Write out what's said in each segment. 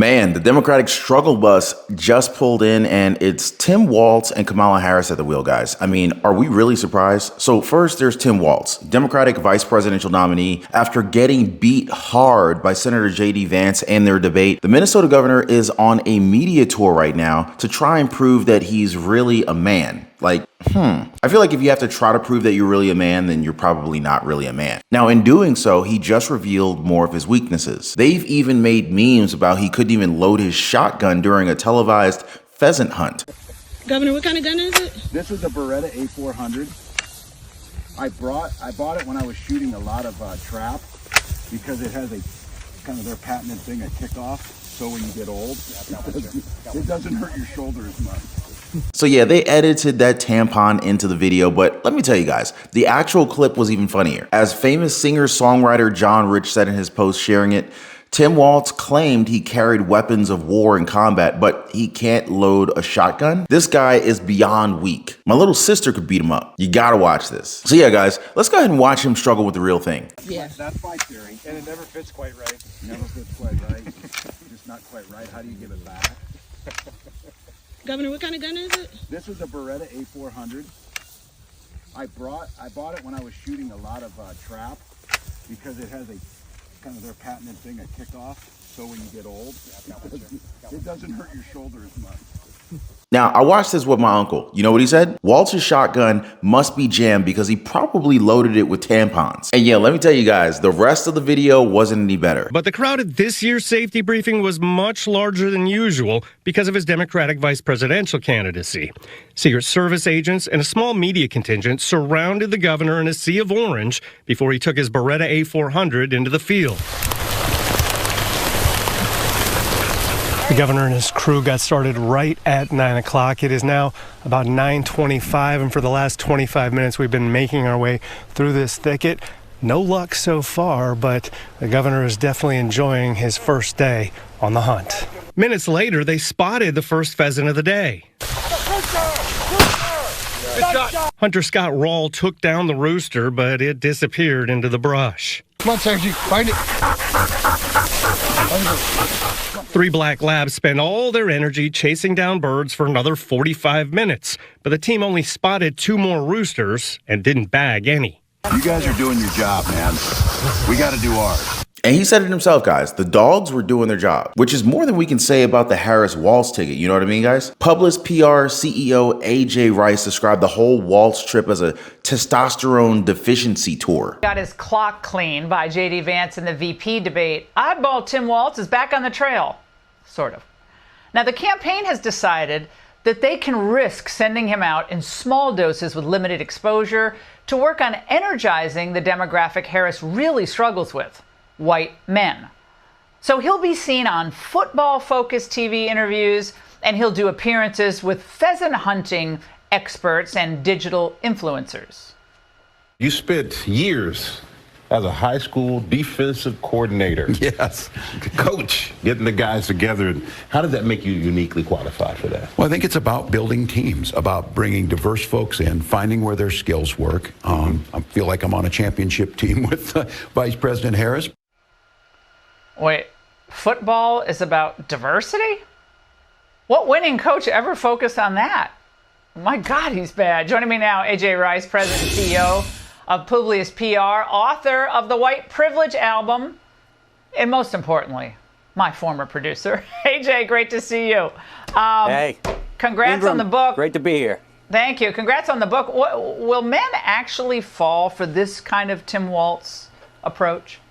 Man, the Democratic struggle bus just pulled in, and it's Tim Walz and Kamala Harris at the wheel, guys. I mean, are we really surprised? So first, there's Tim Walz, Democratic vice presidential nominee. After getting beat hard by Senator J.D. Vance in their debate, the Minnesota governor is on a media tour right now to try and prove that he's really a man. I feel like if you have to try to prove that you're really a man, then you're probably not really a man. Now, in doing so, he just revealed more of his weaknesses. They've even made memes about he couldn't even load his shotgun during a televised pheasant hunt. Governor, what kind of gun is it? This is a Beretta A400. I bought it when I was shooting a lot of trap because it has a kind of their patented thing, a kickoff. So when you get old, it doesn't hurt your shoulder as much. So yeah, they edited that tampon into the video, but let me tell you guys, the actual clip was even funnier. As famous singer-songwriter John Rich said in his post sharing it, Tim Walz claimed he carried weapons of war in combat, but he can't load a shotgun. This guy is beyond weak. My little sister could beat him up. You gotta watch this. So yeah, guys, let's go ahead and watch him struggle with the real thing. Yeah. That's my theory. And it never fits quite right. Never fits quite right. Just not quite right. How do you give it back? Governor, what kind of gun is it? This is a Beretta A400. I bought it when I was shooting a lot of trap because it has a kind of their patented thing, a kickoff. So when you get old, it doesn't hurt your shoulder as much. Now, I watched this with my uncle. You know what he said? Walz's shotgun must be jammed because he probably loaded it with tampons. And yeah, let me tell you guys, the rest of the video wasn't any better. But the crowd at this year's safety briefing was much larger than usual because of his Democratic vice presidential candidacy. Secret Service agents and a small media contingent surrounded the governor in a sea of orange before he took his Beretta A400 into the field. The governor and his crew got started right at 9 o'clock. It is now about 9:25, and for the last 25 minutes, we've been making our way through this thicket. No luck so far, but the governor is definitely enjoying his first day on the hunt. Minutes later, they spotted the first pheasant of the day. Hunter Scott Rawl took down the rooster, but it disappeared into the brush. Come on, Sergi, find it. 3 black labs spent all their energy chasing down birds for another 45 minutes, but the team only spotted 2 more roosters and didn't bag any. You guys are doing your job, man. We got to do ours. And he said it himself, guys. The dogs were doing their job, which is more than we can say about the Harris-Walz ticket. You know what I mean, guys? Publis PR CEO A.J. Rice described the whole Walz trip as a testosterone deficiency tour. Got his clock cleaned by J.D. Vance in the VP debate. Oddball Tim Walz is back on the trail. Sort of. Now, the campaign has decided that they can risk sending him out in small doses with limited exposure to work on energizing the demographic Harris really struggles with. White men. So he'll be seen on football-focused TV interviews, and he'll do appearances with pheasant hunting experts and digital influencers. You spent years as a high school defensive coordinator. Yes. Coach, getting the guys together. How does that make you uniquely qualified for that? Well, I think it's about building teams, about bringing diverse folks in, finding where their skills work. I feel like I'm on a championship team with Vice President Harris. Wait, football is about diversity? What winning coach ever focused on that? My God, he's bad. Joining me now, A.J. Rice, President and CEO of Publius PR, author of the White Privilege album, and most importantly, my former producer. A.J., great to see you. Hey. Congrats Ingram, on the book. Great to be here. Thank you. Congrats on the book. Will men actually fall for this kind of Tim Walz approach?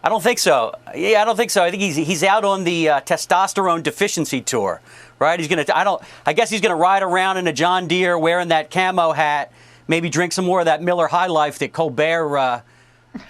I don't think so. Yeah, I don't think so. I think he's out on the testosterone deficiency tour, right? I guess he's gonna ride around in a John Deere wearing that camo hat, maybe drink some more of that Miller High Life that Colbert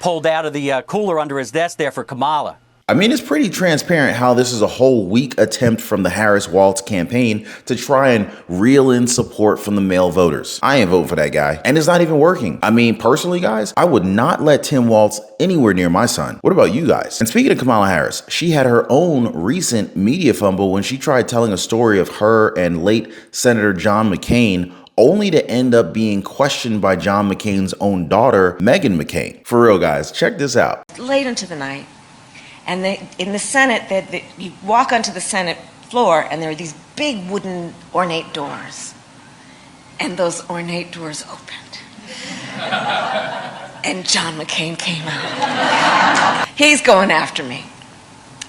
pulled out of the cooler under his desk there for Kamala. I mean, it's pretty transparent how this is a whole weak attempt from the Harris-Walz campaign to try and reel in support from the male voters. I ain't voting for that guy, and it's not even working. I mean, personally, guys, I would not let Tim Walz anywhere near my son. What about you guys? And speaking of Kamala Harris, she had her own recent media fumble when she tried telling a story of her and late Senator John McCain, only to end up being questioned by John McCain's own daughter, Meghan McCain. For real, guys, check this out. Late into the night, And in the Senate, you walk onto the Senate floor, and there are these big wooden ornate doors. And those ornate doors opened. And John McCain came out. He's going after me.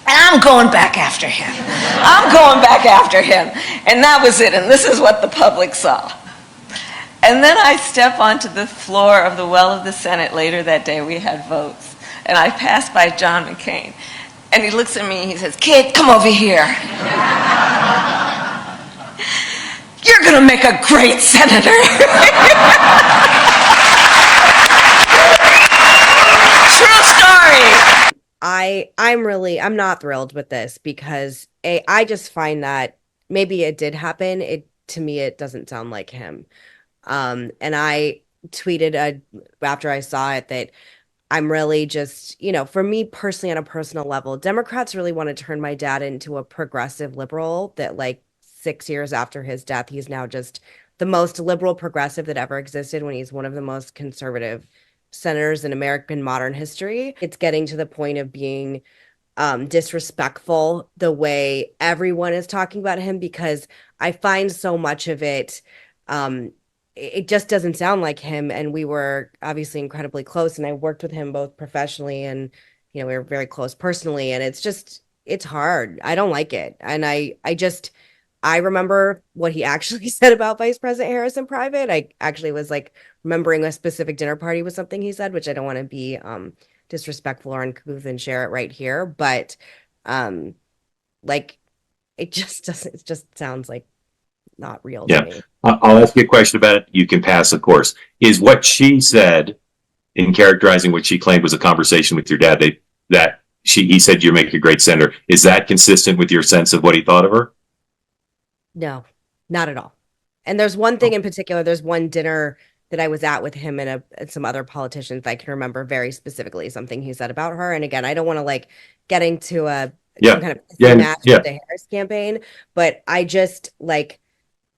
And I'm going back after him. I'm going back after him. And that was it. And this is what the public saw. And then I step onto the floor of the well of the Senate later that day. We had votes. And I passed by John McCain. And he looks at me and he says, "Kid, come over here. You're going to make a great senator." True story. I'm not thrilled with this because I just find that maybe it did happen. To me, it doesn't sound like him. And I tweeted after I saw it that I'm really just, for me personally, on a personal level, Democrats really want to turn my dad into a progressive liberal that, like, 6 years after his death, he's now just the most liberal progressive that ever existed when he's one of the most conservative senators in American modern history. It's getting to the point of being disrespectful the way everyone is talking about him, because I find so much of it, it just doesn't sound like him. And we were obviously incredibly close, and I worked with him both professionally and, we were very close personally. And it's hard. I don't like it. And I remember what he actually said about Vice President Harris in private. I actually was remembering a specific dinner party was something he said, which I don't want to be disrespectful or uncouth and share it right here. But it just sounds like not real to me. I'll ask you a question about it. You can pass, of course. Is what she said in characterizing what she claimed was a conversation with your dad, he said you're making a great senator, is that consistent with your sense of what he thought of her? No, not at all. And there's one thing in particular, there's one dinner that I was at with him and some other politicians I can remember very specifically something he said about her. And again, I don't want to get into some kind of match with the Harris campaign, but I just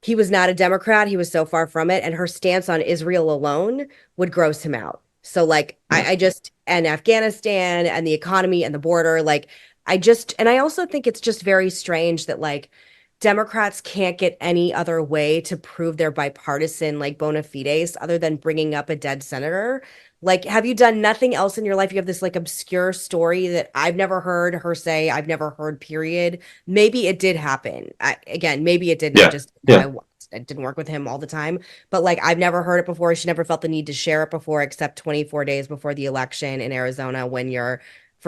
he was not a Democrat. He was so far from it. And her stance on Israel alone would gross him out. So and Afghanistan and the economy and the border, and I also think it's just very strange that Democrats can't get any other way to prove their bipartisan bona fides other than bringing up a dead senator. Have you done nothing else in your life? You have this obscure story that I've never heard her say, I've never heard, period. Maybe it did happen. Maybe it didn't. I didn't work with him all the time, but I've never heard it before. She never felt the need to share it before, except 24 days before the election in Arizona, when you're,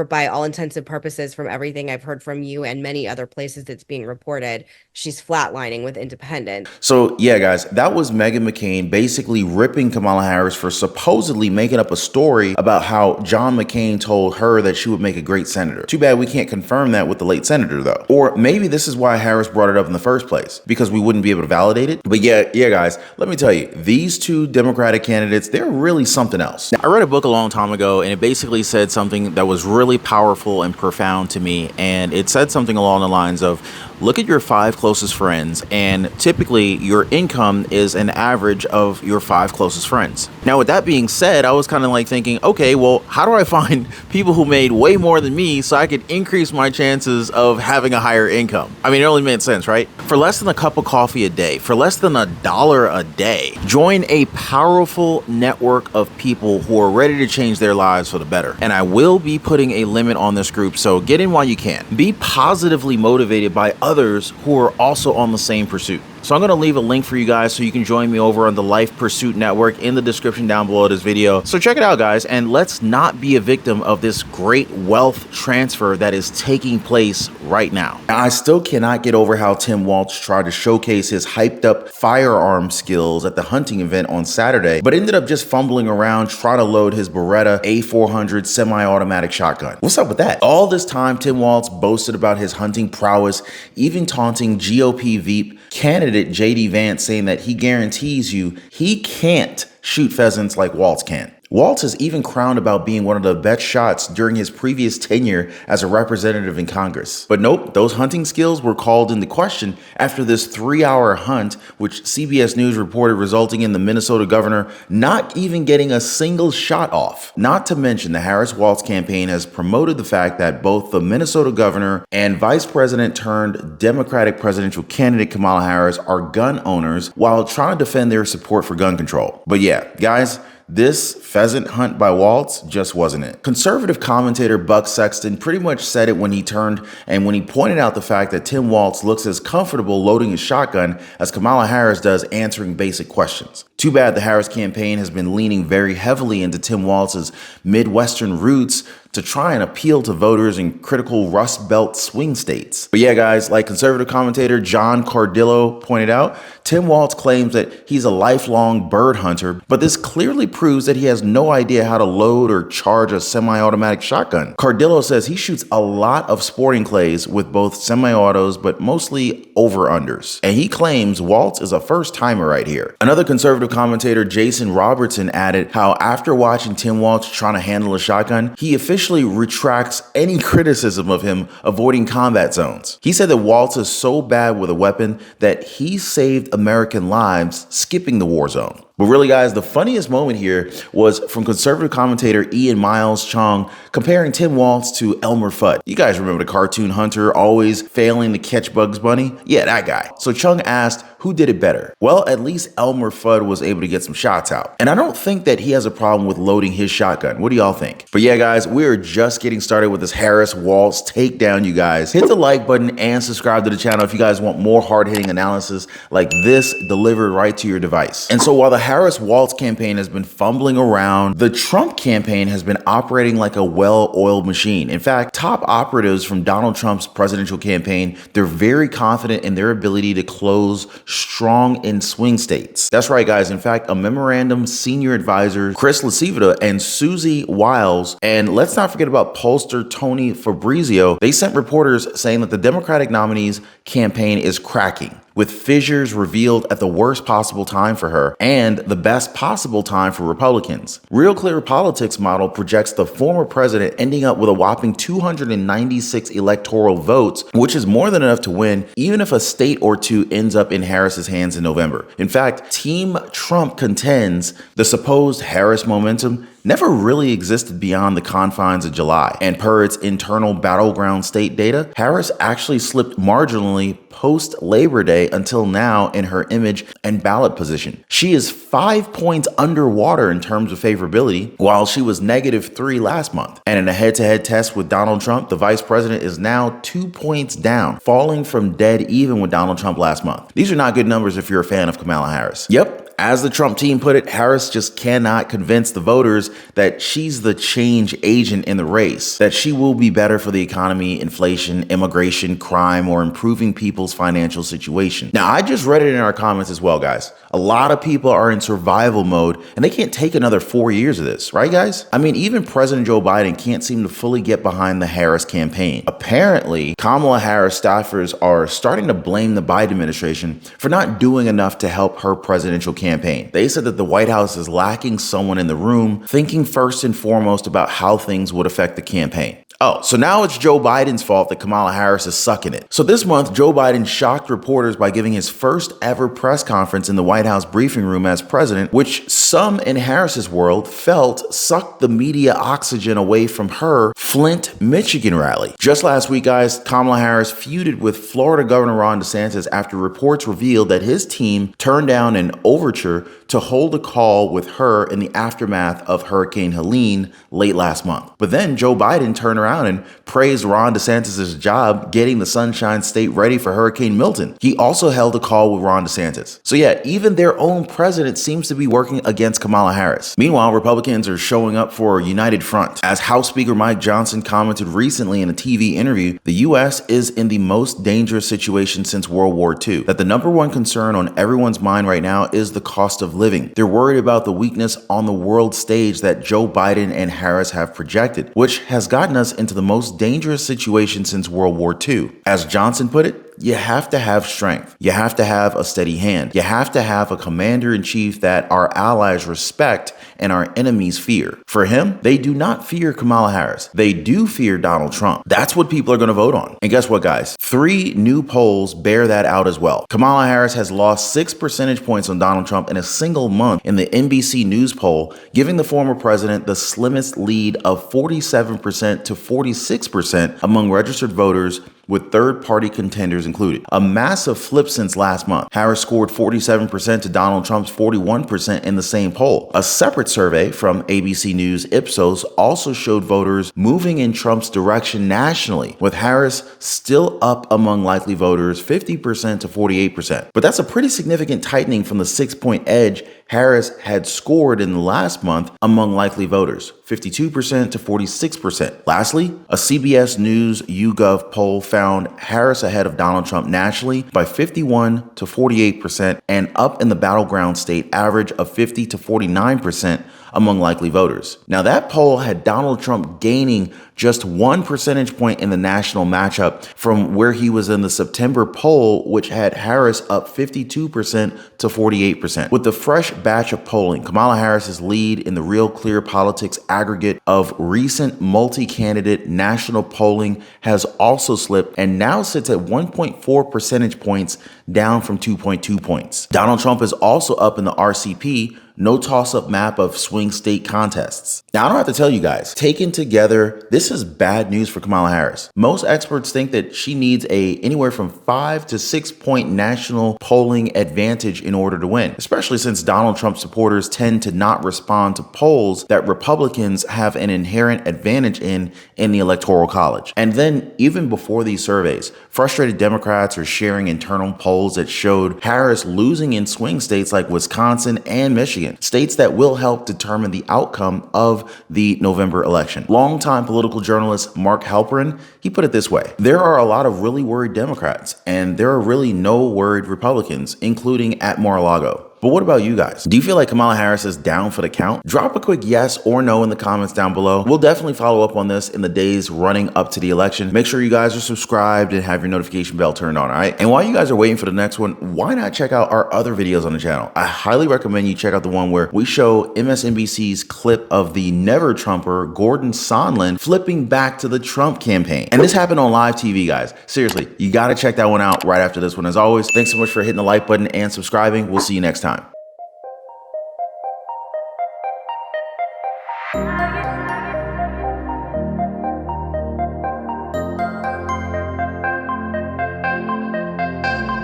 by all intents and purposes, from everything I've heard from you and many other places that's being reported, she's flatlining with independents. So yeah, guys, that was Meghan McCain basically ripping Kamala Harris for supposedly making up a story about how John McCain told her that she would make a great senator. Too bad we can't confirm that with the late senator, though. Or maybe this is why Harris brought it up in the first place, because we wouldn't be able to validate it. But yeah, guys, let me tell you, these two Democratic candidates, they're really something else. Now, I read a book a long time ago, and it basically said something that was really powerful and profound to me, and it said something along the lines of, look at your 5 closest friends, and typically your income is an average of your 5 closest friends. Now, with that being said, I was kind of thinking, okay, well, how do I find people who made way more than me so I could increase my chances of having a higher income? I mean, it only made sense, right? For less than a cup of coffee a day, for less than $1 a day, join a powerful network of people who are ready to change their lives for the better. And I will be putting a limit on this group, so get in while you can. Be positively motivated by others who are also on the same pursuit. So I'm going to leave a link for you guys so you can join me over on the Life Pursuit Network in the description down below this video. So check it out, guys, and let's not be a victim of this great wealth transfer that is taking place right now. I still cannot get over how Tim Walz tried to showcase his hyped up firearm skills at the hunting event on Saturday, but ended up just fumbling around trying to load his Beretta A400 semi-automatic shotgun. What's up with that? All this time, Tim Walz boasted about his hunting prowess, even taunting GOP Veep candidate JD Vance, saying that he guarantees you he can't shoot pheasants like Walz can. Walz is even crowned about being one of the best shots during his previous tenure as a representative in Congress. But nope, those hunting skills were called into question after this 3-hour hunt, which CBS News reported resulting in the Minnesota governor not even getting a single shot off. Not to mention the Harris-Walz campaign has promoted the fact that both the Minnesota governor and vice president turned Democratic presidential candidate Kamala Harris are gun owners while trying to defend their support for gun control. But yeah, guys, this pheasant hunt by Walz just wasn't it. Conservative commentator Buck Sexton pretty much said it when he turned and when he pointed out the fact that Tim Walz looks as comfortable loading his shotgun as Kamala Harris does answering basic questions. Too bad the Harris campaign has been leaning very heavily into Tim Walz's Midwestern roots to try and appeal to voters in critical Rust Belt swing states. But yeah, guys, like conservative commentator John Cardillo pointed out, Tim Walz claims that he's a lifelong bird hunter, but this clearly proves that he has no idea how to load or charge a semi-automatic shotgun. Cardillo says he shoots a lot of sporting clays with both semi-autos, but mostly over-unders. And he claims Walz is a first-timer right here. Another conservative commentator, Jason Robertson, added how after watching Tim Walz trying to handle a shotgun, he officially retracts any criticism of him avoiding combat zones. He said that Walz is so bad with a weapon that he saved American lives skipping the war zone. But really, guys, the funniest moment here was from conservative commentator Ian Miles Chong comparing Tim Walz to Elmer Fudd. You guys remember the cartoon hunter always failing to catch Bugs Bunny? Yeah, that guy. So Chung asked, who did it better? Well, at least Elmer Fudd was able to get some shots out. And I don't think that he has a problem with loading his shotgun. What do y'all think? But yeah, guys, we're just getting started with this Harris-Walz takedown, you guys. Hit the like button and subscribe to the channel if you guys want more hard-hitting analysis like this delivered right to your device. And so while the Harris-Walz campaign has been fumbling around, the Trump campaign has been operating like a well-oiled machine. In fact, top operatives from Donald Trump's presidential campaign, they're very confident in their ability to close strong in swing states. That's right, guys. In fact, a memorandum senior advisor, Chris LaCivita and Susie Wiles, and let's not forget about pollster Tony Fabrizio, they sent reporters saying that the Democratic nominee's campaign is cracking, with fissures revealed at the worst possible time for her and the best possible time for Republicans. Real Clear Politics model projects the former president ending up with a whopping 296 electoral votes, which is more than enough to win, even if a state or two ends up in Harris's hands in November. In fact, Team Trump contends the supposed Harris momentum never really existed beyond the confines of July. And per its internal battleground state data, Harris actually slipped marginally post-Labor Day until now in her image and ballot position. She is 5 points underwater in terms of favorability, while she was -3 last month. And in a head-to-head test with Donald Trump, the vice president is now 2 points down, falling from dead even with Donald Trump last month. These are not good numbers if you're a fan of Kamala Harris. Yep. As the Trump team put it, Harris just cannot convince the voters that she's the change agent in the race, that she will be better for the economy, inflation, immigration, crime, or improving people's financial situation. Now, I just read it in our comments as well, guys. A lot of people are in survival mode and they can't take another 4 years of this, right, guys? I mean, even President Joe Biden can't seem to fully get behind the Harris campaign. Apparently, Kamala Harris staffers are starting to blame the Biden administration for not doing enough to help her presidential campaign. They said that the White House is lacking someone in the room thinking first and foremost about how things would affect the campaign. Oh, so now it's Joe Biden's fault that Kamala Harris is sucking it. So this month, Joe Biden shocked reporters by giving his first ever press conference in the White House briefing room as president, which some in Harris's world felt sucked the media oxygen away from her Flint, Michigan rally. Just last week, guys, Kamala Harris feuded with Florida Governor Ron DeSantis after reports revealed that his team turned down an overture to hold a call with her in the aftermath of Hurricane Helene late last month. But then Joe Biden turned around and praised Ron DeSantis' job getting the Sunshine State ready for Hurricane Milton. He also held a call with Ron DeSantis. So yeah, even their own president seems to be working against Kamala Harris. Meanwhile, Republicans are showing up for a united front. As House Speaker Mike Johnson commented recently in a TV interview, the U.S. is in the most dangerous situation since World War II. That the number one concern on everyone's mind right now is the cost of living. They're worried about the weakness on the world stage that Joe Biden and Harris have projected, which has gotten us into the most dangerous situation since World War II. As Johnson put it, You have to have strength. You have to have a steady hand. You have to have a commander-in-chief that our allies respect and our enemies fear. For him, they do not fear Kamala Harris. They do fear Donald Trump. That's what people are going to vote on. And guess what, guys? 3 new polls bear that out as well. Kamala Harris has lost 6 percentage points on Donald Trump in a single month in the NBC News poll, giving the former president the slimmest lead of 47% to 46% among registered voters, with third-party contenders included. A massive flip since last month. Harris scored 47% to Donald Trump's 41% in the same poll. A separate survey from ABC News Ipsos also showed voters moving in Trump's direction nationally, with Harris still up among likely voters 50% to 48%. But that's a pretty significant tightening from the 6-point edge Harris had scored in the last month among likely voters, 52% to 46%. Lastly, a CBS News YouGov poll found Harris ahead of Donald Trump nationally by 51 to 48% and up in the battleground state average of 50 to 49% among likely voters. Now, that poll had Donald Trump gaining just 1 percentage point in the national matchup from where he was in the September poll, which had Harris up 52% to 48%. With the fresh batch of polling, Kamala Harris's lead in the Real Clear Politics aggregate of recent multi-candidate national polling has also slipped and now sits at 1.4 percentage points, down from 2.2 points. Donald Trump is also up in the RCP no toss-up map of swing state contests. Now, I don't have to tell you guys, taken together, this is bad news for Kamala Harris. Most experts think that she needs anywhere from 5 to 6 point national polling advantage in order to win, especially since Donald Trump supporters tend to not respond to polls that Republicans have an inherent advantage in the Electoral College. And then, even before these surveys, frustrated Democrats are sharing internal polls that showed Harris losing in swing states like Wisconsin and Michigan, states that will help determine the outcome of the November election. Longtime political journalist Mark Halperin, he put it this way: there are a lot of really worried Democrats, and there are really no worried Republicans, including at Mar-a-Lago. But what about you guys? Do you feel like Kamala Harris is down for the count? Drop a quick yes or no in the comments down below. We'll definitely follow up on this in the days running up to the election. Make sure you guys are subscribed and have your notification bell turned on, all right? And while you guys are waiting for the next one, why not check out our other videos on the channel? I highly recommend you check out the one where we show MSNBC's clip of the never Trumper Gordon Sondland flipping back to the Trump campaign. And this happened on live TV, guys. Seriously, you gotta check that one out right after this one. As always, thanks so much for hitting the like button and subscribing. We'll see you next time.